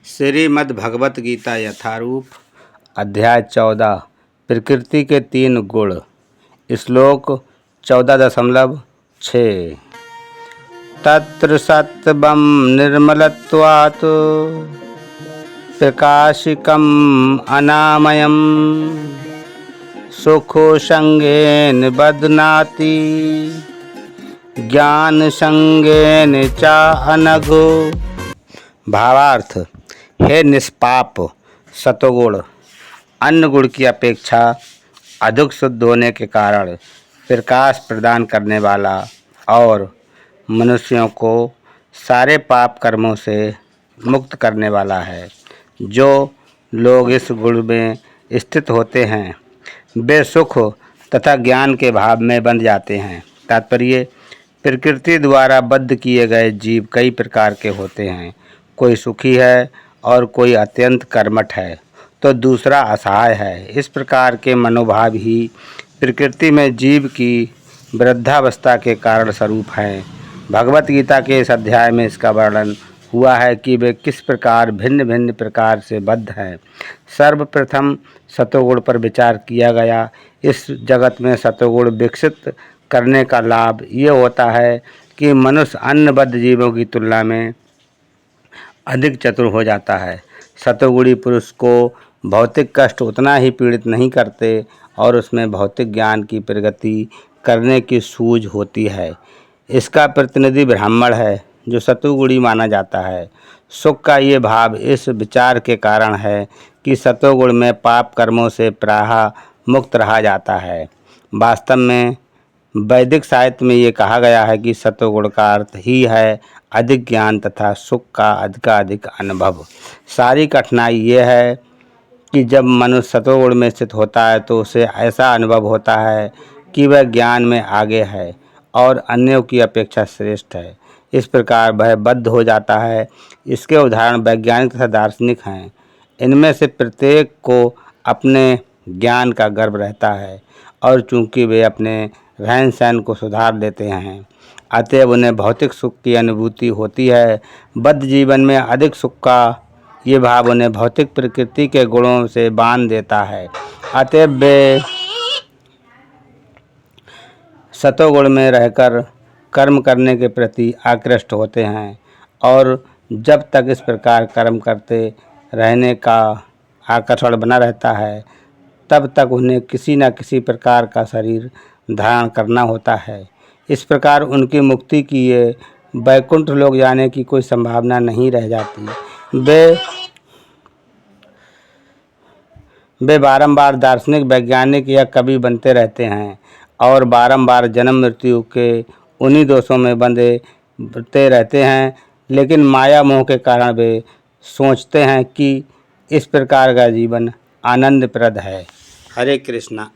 श्रीमद् भगवत गीता यथारूप अध्याय 14 प्रकृति के 3 गुण। श्लोक 14.6 तत्र सत्वं निर्मलत्वात् प्रकाशिकम् अनामयम् सुखो संगेन बध्नाति ज्ञान संगेन च अनघो। भावार्थ, हे निष्पाप सतोगुण अन्य गुण की अपेक्षा अधिक शुद्ध होने के कारण प्रकाश प्रदान करने वाला और मनुष्यों को सारे पाप कर्मों से मुक्त करने वाला है। जो लोग इस गुण में स्थित होते हैं वे सुख तथा ज्ञान के भाव में बंध जाते हैं। तात्पर्य, प्रकृति द्वारा बद्ध किए गए जीव कई प्रकार के होते हैं। कोई सुखी है और कोई अत्यंत कर्मठ है तो दूसरा असहाय है। इस प्रकार के मनोभाव ही प्रकृति में जीव की वृद्धावस्था के कारण स्वरूप हैं। भगवत गीता के इस अध्याय में इसका वर्णन हुआ है कि वे किस प्रकार भिन्न भिन्न प्रकार से बद्ध हैं। सर्वप्रथम सतोगुण पर विचार किया गया। इस जगत में सतोगुण विकसित करने का लाभ ये होता है कि मनुष्य अन्य बद्ध जीवों की तुलना में अधिक चतुर हो जाता है। सतोगुणी पुरुष को भौतिक कष्ट उतना ही पीड़ित नहीं करते और उसमें भौतिक ज्ञान की प्रगति करने की सूझ होती है। इसका प्रतिनिधि ब्राह्मण है जो सतोगुणी माना जाता है। सुख का ये भाव इस विचार के कारण है कि सतोगुण में पाप कर्मों से प्रायः मुक्त रहा जाता है। वास्तव में वैदिक साहित्य में ये कहा गया है कि सतोगुण का अर्थ ही है अधिक ज्ञान तथा सुख का अधिकाधिक अनुभव। सारी कठिनाई ये है कि जब मनुष्य सतोगुण में स्थित होता है तो उसे ऐसा अनुभव होता है कि वह ज्ञान में आगे है और अन्यों की अपेक्षा श्रेष्ठ है। इस प्रकार वह बद्ध हो जाता है। इसके उदाहरण वैज्ञानिक तथा दार्शनिक हैं। इनमें से प्रत्येक को अपने ज्ञान का गर्व रहता है और चूंकि वे अपने रहन सहन को सुधार लेते हैं अतएव उन्हें भौतिक सुख की अनुभूति होती है। बद्ध जीवन में अधिक सुख का ये भाव उन्हें भौतिक प्रकृति के गुणों से बांध देता है। अतएव वे सतोगुण में रहकर कर्म करने के प्रति आकृष्ट होते हैं और जब तक इस प्रकार कर्म करते रहने का आकर्षण बना रहता है तब तक उन्हें किसी न किसी प्रकार का शरीर धारण करना होता है। इस प्रकार उनकी मुक्ति की ये वैकुंठ लोक जाने की कोई संभावना नहीं रह जाती। वे बारंबार दार्शनिक, वैज्ञानिक या कवि बनते रहते हैं और बारंबार जन्म मृत्यु के उन्हीं दोषों में बंधते रहते हैं। लेकिन माया मोह के कारण वे सोचते हैं कि इस प्रकार का जीवन आनंदप्रद है। हरे कृष्णा।